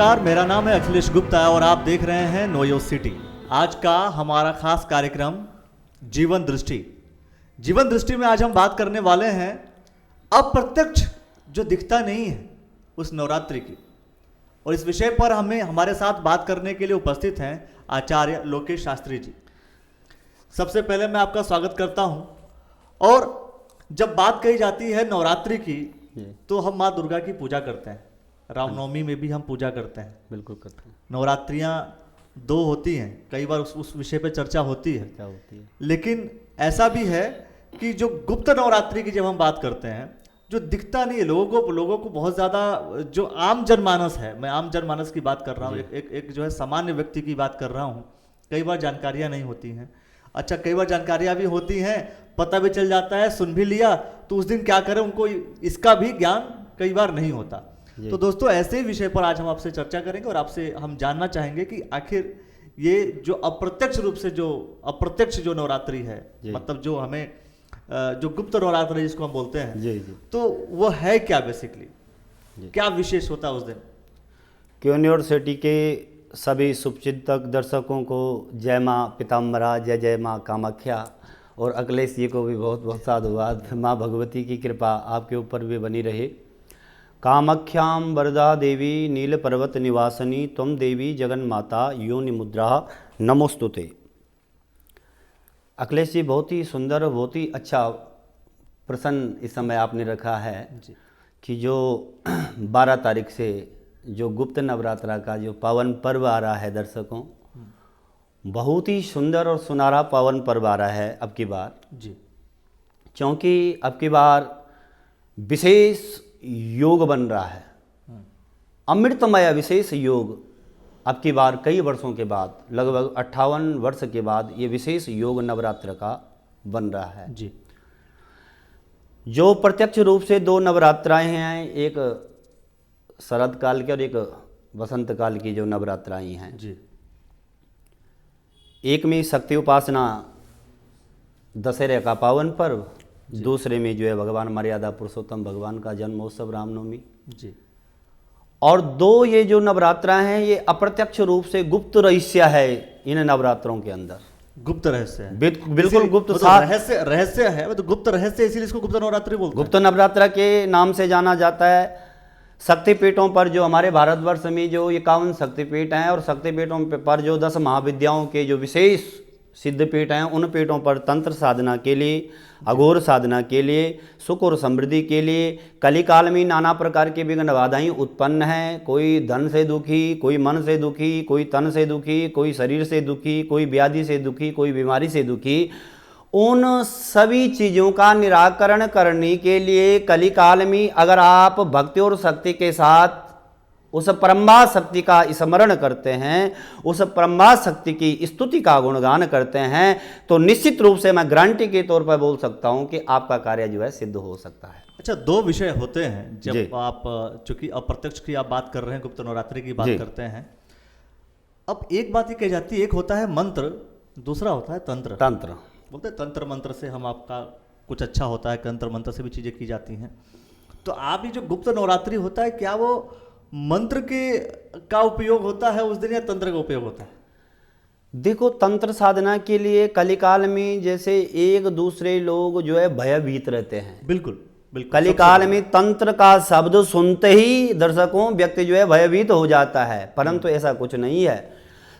नमस्कार, मेरा नाम है अखिलेश गुप्ता और आप देख रहे हैं नोयो सिटी। आज का हमारा खास कार्यक्रम जीवन दृष्टि। जीवन दृष्टि में आज हम बात करने वाले हैं अप्रत्यक्ष जो दिखता नहीं है उस नवरात्रि की। और इस विषय पर हमारे साथ बात करने के लिए उपस्थित हैं आचार्य लोकेश शास्त्री जी। सबसे पहले मैं आपका स्वागत करता हूं। और जब बात कही जाती है नवरात्रि की तो हम माँ दुर्गा की पूजा करते हैं। रामनवमी में भी हम पूजा करते हैं। बिल्कुल करते हैं। नवरात्रियाँ 2 होती हैं, कई बार उस विषय पे चर्चा होती है। क्या होती है? लेकिन ऐसा भी है कि जो गुप्त नवरात्रि की जब हम बात करते हैं, जो दिखता नहीं है लोगों को बहुत ज़्यादा, जो आम जनमानस है, मैं आम जनमानस की बात कर रहा हूँ, एक जो है सामान्य व्यक्ति की बात कर रहा हूँ। कई बार जानकारियाँ नहीं होती हैं। अच्छा, कई बार जानकारियाँ भी होती हैं, पता भी चल जाता है, सुन भी लिया, तो उस दिन क्या करें, उनको इसका भी ज्ञान कई बार नहीं होता। तो दोस्तों, ऐसे ही विषय पर आज हम आपसे चर्चा करेंगे और आपसे हम जानना चाहेंगे कि आखिर ये जो अप्रत्यक्ष रूप से अप्रत्यक्ष जो नवरात्रि है, मतलब जो हमें जो गुप्त नवरात्रि जिसको हम बोलते हैं, जी। तो वो है क्या बेसिकली, क्या विशेष होता है उस दिन? क्योंयोर सिटी के सभी शुभचिंतक दर्शकों को जय माँ पीताम्बरा, जय जय माँ कामाख्या। और अखिलेश जी को भी बहुत बहुत साधुवाद। माँ भगवती की कृपा आपके ऊपर भी बनी रहे। कामाख्यां वरदा देवी नील पर्वत निवासनी त्वं देवी जगन माता योनि मुद्रा नमोस्तुते। अखिलेश जी, बहुत ही सुंदर, बहुत ही अच्छा प्रश्न इस समय आपने रखा है कि जो 12 तारीख से जो गुप्त नवरात्रा का जो पावन पर्व आ रहा है दर्शकों, बहुत ही सुंदर और सुनहरा पावन पर्व आ रहा है अब की बार जी। क्योंकि अब की बार विशेष योग बन रहा है, अमृतमय विशेष योग। अब की बार कई वर्षों के बाद, लगभग 58 वर्ष के बाद, ये विशेष योग नवरात्र का बन रहा है जी। जो प्रत्यक्ष रूप से 2 नवरात्राएं हैं, एक शरद काल की और एक वसंत काल की जो नवरात्राएं हैं जी। एक में शक्ति उपासना दशहरे का पावन पर्व, दूसरे में जो है भगवान मर्यादा पुरुषोत्तम भगवान का जन्मोत्सव रामनवमी जी। और 2 ये जो नवरात्राएं हैं, ये अप्रत्यक्ष रूप से गुप्त रहस्य है इन नवरात्रों के अंदर। गुप्त रहस्य है, बिल्कुल गुप्त रहस्य है, तो गुप्त रहस्य, इसीलिए इसको गुप्त नवरात्रि बोलते हैं। गुप्त नवरात्रा के नाम से जाना जाता है। शक्तिपीठों पर जो हमारे भारतवर्ष में जो 51 शक्तिपीठ हैं, और शक्तिपीठों पर जो 10 महाविद्याओं के जो विशेष सिद्धपीठ हैं, उन पीठों पर तंत्र साधना के लिए, अघोर साधना के लिए, सुख और समृद्धि के लिए कलिकाल में नाना प्रकार की विघ्न बाधाएं उत्पन्न हैं। कोई धन से दुखी, कोई मन से दुखी, कोई तन से दुखी, कोई शरीर से दुखी, कोई व्याधि से दुखी, कोई बीमारी से दुखी। उन सभी चीज़ों का निराकरण करने के लिए कलिकाल में अगर आप भक्ति और शक्ति के साथ उस परम्बा शक्ति का स्मरण करते हैं, उस परम्बा शक्ति की स्तुति का गुणगान करते हैं, तो निश्चित रूप से मैं गारंटी के तौर पर बोल सकता हूं कि आपका कार्य जो है सिद्ध हो सकता है। अच्छा, 2 विषय होते हैं जब आप, चूंकि अप्रत्यक्ष की आप बात कर रहे हैं, गुप्त नवरात्रि की बात करते हैं। अब एक बात ही कही जाती है, एक होता है मंत्र, दूसरा होता है तंत्र। बोलते हैं तंत्र मंत्र से हम आपका कुछ अच्छा होता है, तंत्र मंत्र से भी चीज़ें की जाती हैं। तो आप ये जो गुप्त नवरात्रि होता है, क्या वो मंत्र का उपयोग होता है उस दिन या तंत्र का उपयोग होता है? देखो, तंत्र साधना के लिए कलिकाल में जैसे एक दूसरे लोग जो है भयभीत रहते हैं। बिल्कुल। कलिकाल में तंत्र का शब्द सुनते ही दर्शकों व्यक्ति जो है भयभीत हो जाता है, परंतु ऐसा कुछ नहीं है।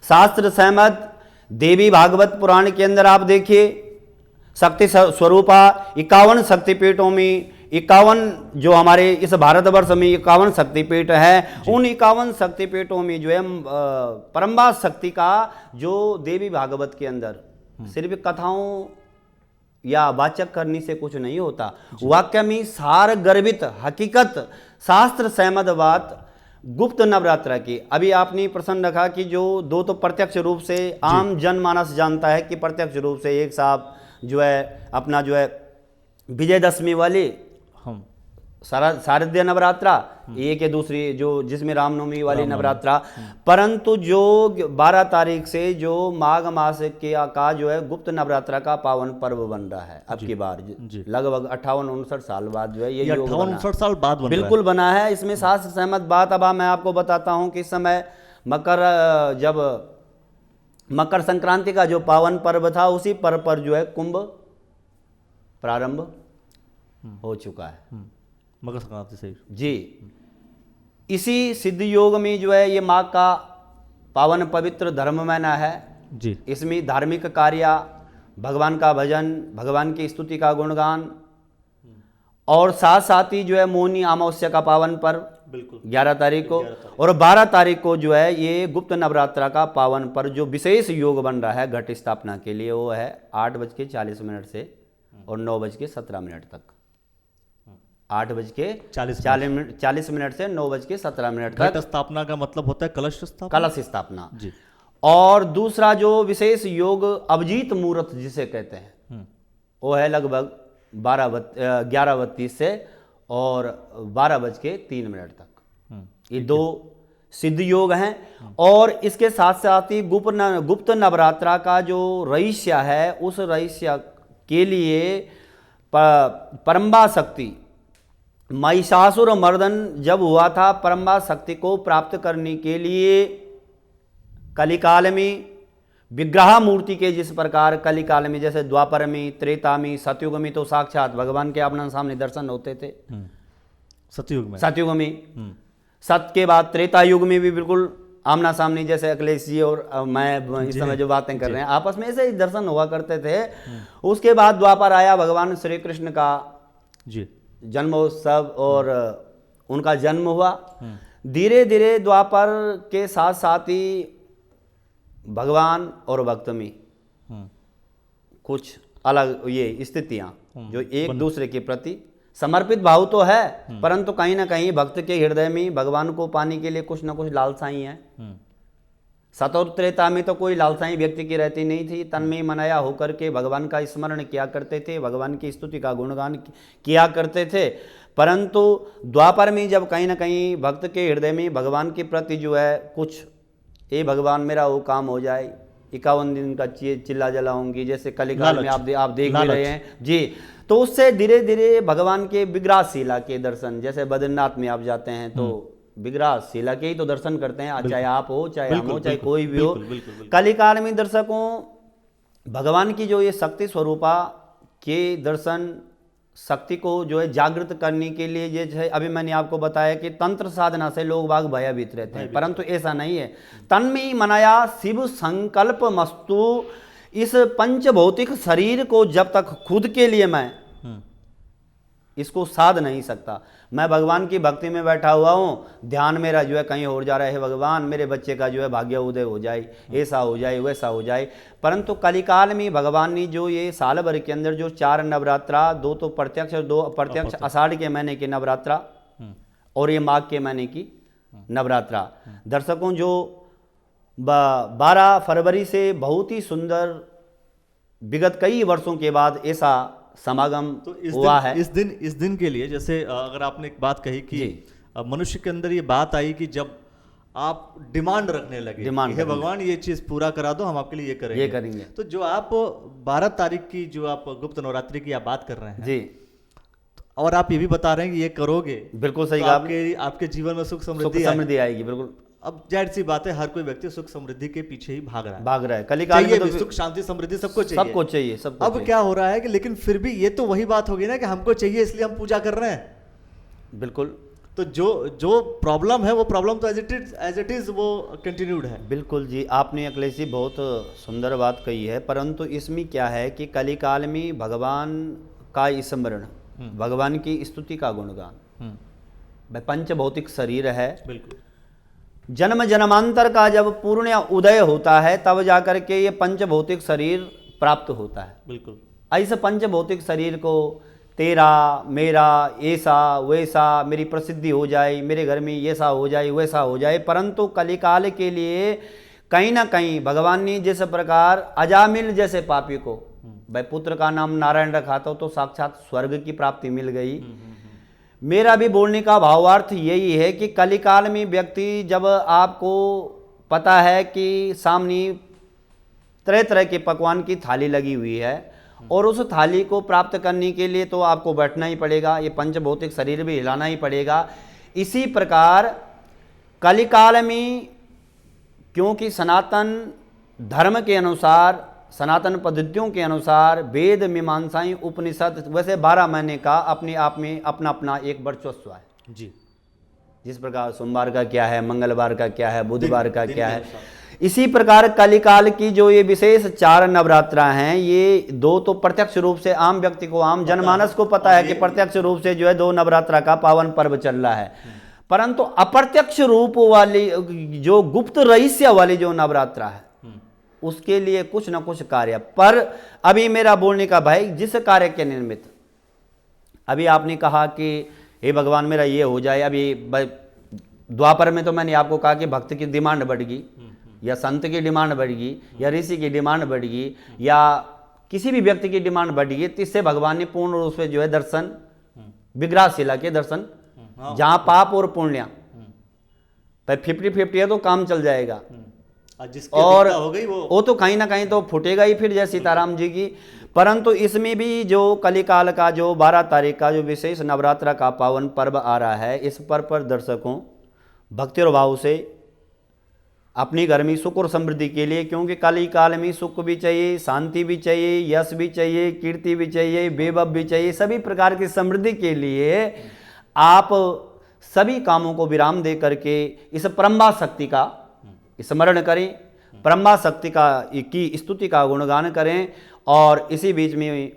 शास्त्र सहमत देवी भागवत पुराण के अंदर आप देखिए, शक्ति स्वरूपा 51 शक्तिपीठों में 51 जो हमारे इस भारतवर्ष में 51 शक्तिपीठ है, उन 51 शक्तिपीठों में जो है परम्बा शक्ति का जो देवी भागवत के अंदर सिर्फ कथाओं या वाचक करने से कुछ नहीं होता, वाक्य में सार गर्भित हकीकत शास्त्र सहमत बात गुप्त नवरात्रा की। अभी आपने प्रश्न रखा कि जो 2 तो प्रत्यक्ष रूप से आम जनमानस जानता है कि प्रत्यक्ष रूप से एक साहब जो है अपना जो है विजयदशमी वाली शारदीय नवरात्रा, एक है दूसरी जो जिसमें रामनवमी वाली नवरात्रा। परंतु जो 12 तारीख से जो माघ मास के का जो है गुप्त नवरात्रा का पावन पर्व बन रहा है अब की बार, लगभग 58-59 साल बाद जो है ये 58-59 साल बाद बन बिल्कुल बना है। इसमें साथ सहमत बात अब मैं आपको बताता हूं कि इस समय जब मकर संक्रांति का जो पावन पर्व था उसी पर्व पर जो है कुंभ प्रारंभ हो चुका है, मकर संक्रांति से जी। इसी सिद्ध योग में जो है ये माघ का पावन पवित्र धर्म महीना है जी। इसमें धार्मिक कार्य, भगवान का भजन, भगवान की स्तुति का गुणगान और साथ साथ ही जो है मौनी अमावस्या का पावन पर्व बिल्कुल 11 तारीख को, और 12 तारीख को जो है ये गुप्त नवरात्रा का पावन पर्व जो विशेष योग बन रहा है घट स्थापना के लिए, वो है 8:40 से और 9:17 तक। 8:40 से 9:17 घट तक स्थापना का मतलब होता है कलश स्थापना। कलश स्थापना जी। और दूसरा जो विशेष योग अभिजीत मुहूर्त जिसे कहते हैं वो है लगभग 11:32 से और 12:03 तक। ये दो सिद्ध योग हैं। और इसके साथ साथ ही गुप्त नवरात्रा का जो रहस्य है उस रहस्य के लिए परम्बा शक्ति महिषासुर मर्दन जब हुआ था, परम्बा शक्ति को प्राप्त करने के लिए कलिकाल में विग्रह मूर्ति के जिस प्रकार कलिकाल में जैसे द्वापर में, त्रेता में, सतयुग में तो साक्षात भगवान के अपना सामने दर्शन होते थे। सतयुग में सत के बाद त्रेता युग में भी बिल्कुल आमना सामने, जैसे अखिलेश जी और मैं इस समय जो बातें कर रहे हैं आपस में ऐसे ही दर्शन हुआ करते थे। उसके बाद द्वापर आया, भगवान श्री कृष्ण का जी जन्मोत्सव और उनका जन्म हुआ। धीरे धीरे द्वापर के साथ साथ ही भगवान और भक्त में कुछ अलग ये स्थितियां जो एक दूसरे के प्रति समर्पित भाव तो है, परंतु कहीं ना कहीं भक्त के हृदय में भगवान को पाने के लिए कुछ ना कुछ लालसाएं हैं। सतोर त्रेता में तो कोई लालसाएं व्यक्ति की रहती नहीं थी, तन में मनाया होकर के भगवान का स्मरण किया करते थे, भगवान की स्तुति का गुणगान किया करते थे। परंतु द्वापर में जब कहीं ना कहीं भक्त के हृदय में भगवान के प्रति जो है कुछ, ए भगवान मेरा वो काम हो जाए, 51 दिन का चिल्ला जलाऊंगी, जैसे कलिकाल में आप देख भी रहे हैं जी। तो उससे धीरे धीरे भगवान के विग्रह शिला के दर्शन, जैसे बद्रीनाथ में आप जाते हैं तो विग्रह शिला के ही तो दर्शन करते हैं, चाहे आप हो, चाहे हम हो, चाहे कोई भी हो। कलिकाल में दर्शकों भगवान की जो ये शक्ति स्वरूपा के दर्शन, शक्ति को जो है जागृत करने के लिए जैसे अभी मैंने आपको बताया कि तंत्र साधना से लोग बाग भयभीत रहते हैं, परंतु ऐसा नहीं है। तन्मय मनाया शिव संकल्प मस्तु, इस पंच भौतिक शरीर को जब तक खुद के लिए मैं इसको साध नहीं सकता, मैं भगवान की भक्ति में बैठा हुआ हूँ, ध्यान मेरा जो है कहीं और जा रहा है, भगवान मेरे बच्चे का जो है भाग्य उदय हो जाए, ऐसा हो जाए, वैसा हो जाए। परंतु कलिकाल में भगवान ने जो ये साल भर के अंदर जो 4 नवरात्रा, 2 तो प्रत्यक्ष और 2 अप्रत्यक्ष, आषाढ़ के महीने की नवरात्रा और ये माघ के महीने की नवरात्रा, दर्शकों जो 12 फरवरी से बहुत ही सुंदर विगत कई वर्षों के बाद ऐसा समागम तो हुआ है। इस दिन के लिए जैसे अगर आपने एक बात कही कि मनुष्य के अंदर ये बात आई कि जब आप डिमांड रखने लगे, हे भगवान ये चीज पूरा करा दो, हम आपके लिए ये करेंगे। तो जो आप 12 तारीख की जो आप गुप्त नवरात्रि की आप बात कर रहे हैं जी, और आप ये भी बता रहे हैं कि ये करोगे, बिल्कुल सही, तो आपके जीवन में सुख समृद्धि आएगी। बिल्कुल, अब जाहिर सी बात है हर कोई व्यक्ति सुख समृद्धि के पीछे ही भाग रहा है। कलिकाल में तो सुख शांति समृद्धि सबको चाहिए। अब क्या हो रहा है कि लेकिन फिर भी ये तो वही बात होगी ना कि हमको चाहिए इसलिए हम पूजा कर रहे हैं। बिल्कुल, तो जो प्रॉब्लम है वो प्रॉब्लम तो एज इट इज वो कंटिन्यूड है। बिल्कुल जी, आपने अखिलेश जी बहुत सुंदर बात कही है। परंतु इसमें क्या है कि कलिकाल में भगवान का स्मरण, भगवान की स्तुति का गुणगान, पंच भौतिक शरीर है, बिल्कुल जन्म जन्मांतर का जब पूर्ण उदय होता है तब जाकर के ये पंच भौतिक शरीर प्राप्त होता है। बिल्कुल, ऐसे पंच भौतिक शरीर को तेरा मेरा ऐसा वैसा, मेरी प्रसिद्धि हो जाए, मेरे घर में ऐसा हो जाए वैसा हो जाए। परंतु कलिकाल के लिए कहीं ना कहीं भगवान ने जिस प्रकार अजामिल जैसे पापी को भाई पुत्र का नाम नारायण रखा था तो साक्षात स्वर्ग की प्राप्ति मिल गई। मेरा भी बोलने का भावार्थ यही है कि कलिकाल में व्यक्ति, जब आपको पता है कि सामने तरह तरह के पकवान की थाली लगी हुई है और उस थाली को प्राप्त करने के लिए तो आपको बैठना ही पड़ेगा, ये पंचभौतिक शरीर भी हिलाना ही पड़ेगा। इसी प्रकार कलिकाल में, क्योंकि सनातन धर्म के अनुसार, सनातन पद्धतियों के अनुसार वेद मीमांसाएं उपनिषद वैसे 12 महीने का अपने आप में अपना अपना एक वर्चस्व है जी। जिस प्रकार सोमवार का क्या है, मंगलवार का क्या है, बुधवार का क्या है, इसी प्रकार कलिकाल की जो ये विशेष 4 नवरात्रा हैं, ये 2 तो प्रत्यक्ष रूप से आम व्यक्ति को, आम जनमानस को पता है कि प्रत्यक्ष रूप से जो है 2 नवरात्रा का पावन पर्व चल रहा है, परंतु अप्रत्यक्ष रूप वाली जो गुप्त रहस्य वाली जो नवरात्रा है उसके लिए कुछ ना कुछ कार्य। पर अभी मेरा बोलने का भाई, जिस कार्य के निमित्त अभी आपने कहा कि हे भगवान मेरा ये हो जाए, अभी द्वापर में तो मैंने आपको कहा कि भक्त की डिमांड बढ़ गई या संत की डिमांड बढ़ गई या ऋषि की डिमांड बढ़ गई या किसी भी व्यक्ति की डिमांड बढ़ गई, तो इससे भगवान ने पूर्ण रूप से जो है दर्शन, विग्रह शिला के दर्शन, जहां पाप और पुण्य 50-50 है तो काम चल जाएगा, और हो गई वो तो कहीं ना कहीं तो फूटेगा ही फिर, जय सीताराम जी की। परंतु इसमें भी जो कलिकाल का जो 12 तारीख का जो विशेष नवरात्रा का पावन पर्व आ रहा है, इस पर्व पर दर्शकों भक्ति और भाव से अपनी घर में सुख और समृद्धि के लिए, क्योंकि कलिकाल में सुख भी चाहिए, शांति भी चाहिए, यश भी चाहिए, कीर्ति भी चाहिए, वैभव भी चाहिए, सभी प्रकार की समृद्धि के लिए आप सभी कामों को विराम दे करके इस परम्बा शक्ति का स्मरण करें, परम्बा शक्ति का की स्तुति का गुणगान करें। और इसी बीच में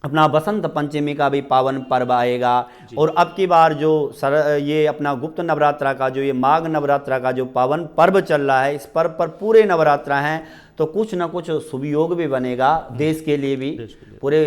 अपना बसंत पंचमी का भी पावन पर्व आएगा, और अब की बार जो ये अपना गुप्त नवरात्रा का जो ये माघ नवरात्रा का जो पावन पर्व चल रहा है, इस पर्व पर पूरे नवरात्रा हैं तो कुछ ना कुछ शुभ योग भी बनेगा देश के लिए भी, पूरे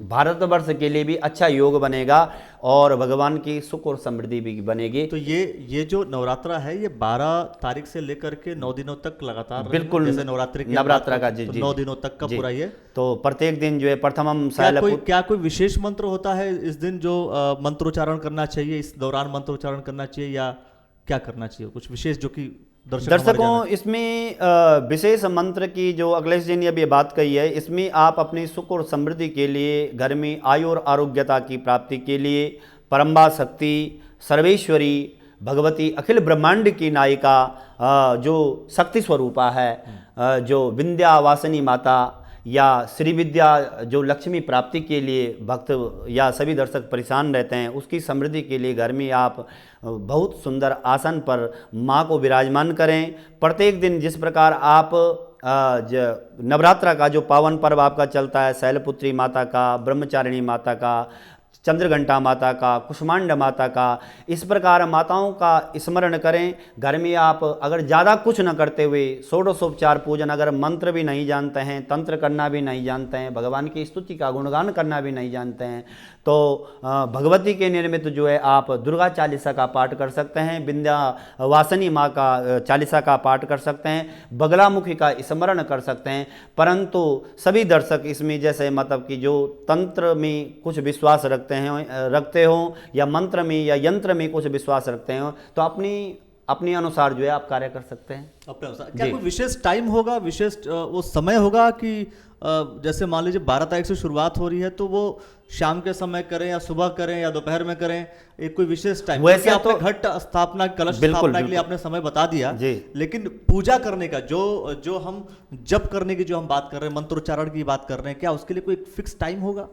भारतवर्ष के लिए भी अच्छा योग बनेगा और भगवान की सुख और समृद्धि भी बनेगी। तो ये जो नवरात्रा है ये 12 तारीख से लेकर के 9 दिनों तक लगातार, बिल्कुल जैसे नवरात्रा का जी, तो 9 दिनों तक का पूरा ये, तो प्रत्येक दिन जो है प्रथमम क्या कोई विशेष मंत्र होता है इस दिन जो मंत्रोच्चारण करना चाहिए, इस दौरान मंत्रोच्चारण करना चाहिए या क्या करना चाहिए, कुछ विशेष जो कि दर्शकों इसमें विशेष मंत्र की जो अखिलेश जी ने अभी बात कही है, इसमें आप अपनी सुख और समृद्धि के लिए, घर में आयु और आरोग्यता की प्राप्ति के लिए परम्बा शक्ति, सर्वेश्वरी, भगवती अखिल ब्रह्मांड की नायिका जो शक्ति स्वरूपा है, जो विंध्यावासिनी माता या श्री विद्या जो लक्ष्मी प्राप्ति के लिए भक्त या सभी दर्शक परेशान रहते हैं, उसकी समृद्धि के लिए घर में आप बहुत सुंदर आसन पर माँ को विराजमान करें। प्रत्येक दिन जिस प्रकार आप नवरात्रा का जो पावन पर्व आपका चलता है, शैलपुत्री माता का, ब्रह्मचारिणी माता का, चंद्रघंटा माता का, कुष्मांड माता का, इस प्रकार माताओं का स्मरण करें। घर में आप अगर ज़्यादा कुछ न करते हुए षोडशोपचार पूजन, अगर मंत्र भी नहीं जानते हैं, तंत्र करना भी नहीं जानते हैं, भगवान की स्तुति का गुणगान करना भी नहीं जानते हैं, तो भगवती के निर्मित जो है आप दुर्गा चालीसा का पाठ कर सकते हैं, विंध्यावासिनी माँ का चालीसा का पाठ कर सकते हैं, बगलामुखी का स्मरण कर सकते हैं। परंतु सभी दर्शक इसमें जैसे मतलब कि जो तंत्र में कुछ विश्वास रखते हो या मंत्र में या यंत्र में कुछ विश्वास रखते हो, तो अपने अनुसार जो है आप कार्य कर सकते हैं अपने अनुसार। क्या कोई विशेष टाइम होगा, विशेष वो समय होगा कि जैसे मान लीजिए 12 तारीख से शुरुआत हो रही है तो वो शाम के समय करें या सुबह करें या दोपहर में करें, एक कोई विशेष टाइम? वैसे आपने घट स्थापना, कलश स्थापना के लिए आपने समय बता दिया, लेकिन पूजा करने का जो हम जप करने की जो हम बात कर रहे हैं, मंत्रोच्चारण की बात कर रहे हैं, क्या उसके लिए कोई फिक्स टाइम होगा?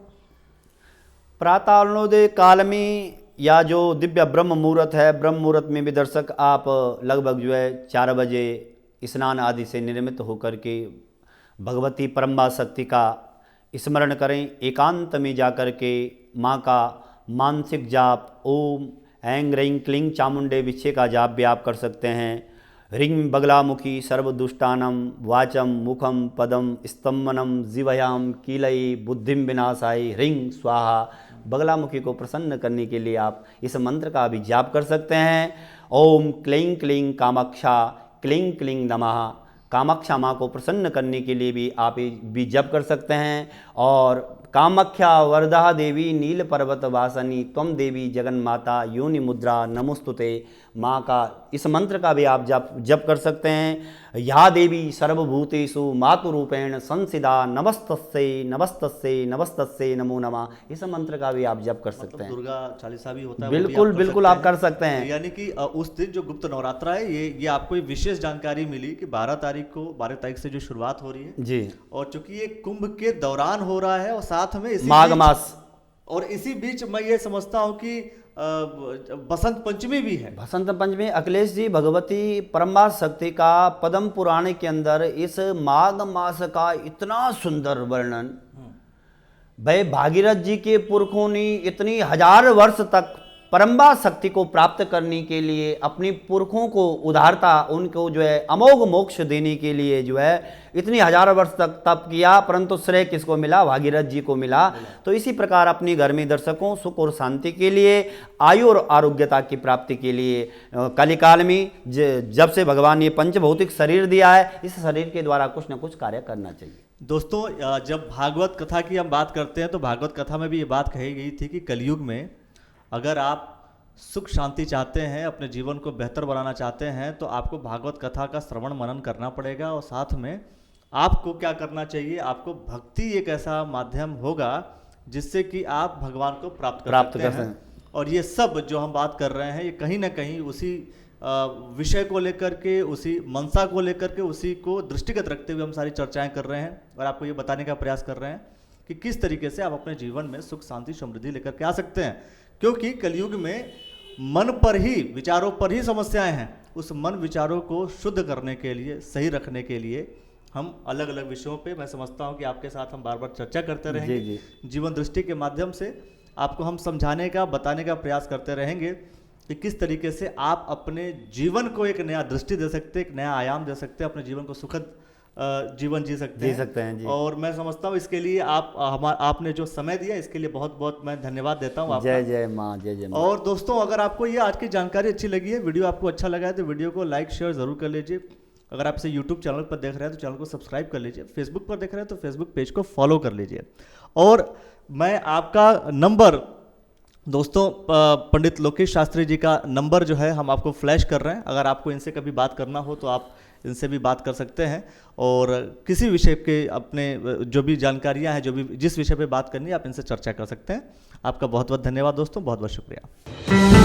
प्रातः अरुणोदय काल में या जो दिव्य ब्रह्म मुहूर्त है, ब्रह्म मुहूर्त में भी दर्शक आप लगभग जो है 4 बजे स्नान आदि से निर्मित होकर के भगवती परम्बा शक्ति का स्मरण करें। एकांत में जाकर के माँ का मानसिक जाप ओम ऐं ह्रीं क्लीं चामुंडे विच्छे का जाप भी आप कर सकते हैं। ह्रीं बगलामुखी सर्वदुष्टानम वाचम मुखम पदम स्तंभनम जीवयाम कीलई बुद्धिम विनाशाय ह्रीं स्वाहा। बगलामुखी को प्रसन्न करने के लिए आप इस मंत्र का भी जाप कर सकते हैं। ओम क्लीं क्लीं कामाक्षा क्लीं क्लीं नमः कामाख्या माँ को प्रसन्न करने के लिए भी आप ये भी जप कर सकते हैं। और कामाख्या वरदा देवी नील पर्वत वासनी त्वम देवी जगन माता योनि मुद्रा नमोस्तुते माँ का इस मंत्र का भी आप जप कर सकते हैं। या देवी सर्वभूतेषु मातुरूपेण संसिदा नमस्तस्यै नमस्तस्यै नमस्तस्यै नमो नमः, इस मंत्र का भी आप जप कर सकते हैं। दुर्गा चालीसा भी होता है, बिल्कुल बिल्कुल आप कर सकते हैं। यानी कि उस दिन जो गुप्त नवरात्रा है, ये आपको एक विशेष जानकारी मिली कि 12 तारीख से जो शुरुआत हो रही है जी, और चूंकि ये कुंभ के दौरान हो रहा है और साथ में माघ मास, और इसी बीच मैं ये समझता हूँ कि बसंत पंचमी भी है। बसंत पंचमी अखिलेश जी, भगवती परम्बार शक्ति का पद्म पुराण के अंदर इस माघ मास का इतना सुंदर वर्णन, भाई भागीरथ जी के पुरखों ने इतनी 1000 वर्ष तक परम्बार शक्ति को प्राप्त करने के लिए अपनी पुरखों को उदारता, उनको जो है अमोघ मोक्ष देने के लिए जो है इतनी 1000 वर्ष तक तप किया, परंतु श्रेय किसको मिला? भागीरथ जी को मिला। तो इसी प्रकार अपने घर में दर्शकों सुख और शांति के लिए, आयु और आरोग्यता की प्राप्ति के लिए कलिकाल में जब से भगवान ने पंचभौतिक शरीर दिया है, इस शरीर के द्वारा कुछ न कुछ कार्य करना चाहिए। दोस्तों, जब भागवत कथा की हम बात करते हैं तो भागवत कथा में भी ये बात कही गई थी कि कलयुग में अगर आप सुख शांति चाहते हैं, अपने जीवन को बेहतर बनाना चाहते हैं, तो आपको भागवत कथा का श्रवण मनन करना पड़ेगा। और साथ में आपको क्या करना चाहिए? आपको भक्ति एक ऐसा माध्यम होगा जिससे कि आप भगवान को प्राप्त कर सकते हैं। और ये सब जो हम बात कर रहे हैं, ये कहीं ना कहीं उसी विषय को लेकर के, उसी मनसा को लेकर के, उसी को दृष्टिगत रखते हुए हम सारी चर्चाएं कर रहे हैं और आपको ये बताने का प्रयास कर रहे हैं कि किस तरीके से आप अपने जीवन में सुख शांति समृद्धि लेकर के आ सकते हैं। क्योंकि कलयुग में मन पर ही, विचारों पर ही समस्याएं हैं। उस मन विचारों को शुद्ध करने के लिए, सही रखने के लिए हम अलग अलग विषयों पे, मैं समझता हूं कि आपके साथ हम बार बार चर्चा करते रहेंगे। जी। जीवन दृष्टि के माध्यम से आपको हम समझाने का, बताने का प्रयास करते रहेंगे कि किस तरीके से आप अपने जीवन को एक नया दृष्टि दे सकते हैं, एक नया आयाम दे सकते हैं, अपने जीवन को सुखद जीवन जी सकते हैं जी। और मैं समझता हूँ इसके लिए आपने जो समय दिया, इसके लिए बहुत बहुत मैं धन्यवाद देता हूँ आपका। जय जय माँ, जय जय माँ। और दोस्तों, अगर आपको ये आज की जानकारी अच्छी लगी है, वीडियो आपको अच्छा लगा है, तो वीडियो को लाइक शेयर जरूर कर लीजिए। अगर आप इसे यूट्यूब चैनल पर देख रहे हैं तो चैनल को सब्सक्राइब कर लीजिए। फेसबुक पर देख रहे हैं तो फेसबुक पेज को फॉलो कर लीजिए। और मैं आपका नंबर, दोस्तों, पंडित लोकेश शास्त्री जी का नंबर जो है हम आपको फ्लैश कर रहे हैं। अगर आपको इनसे कभी बात करना हो तो आप इनसे भी बात कर सकते हैं और किसी विषय के अपने जो भी जानकारियां हैं, जिस विषय पे बात करनी है, आप इनसे चर्चा कर सकते हैं। आपका बहुत बहुत धन्यवाद दोस्तों, बहुत बहुत शुक्रिया।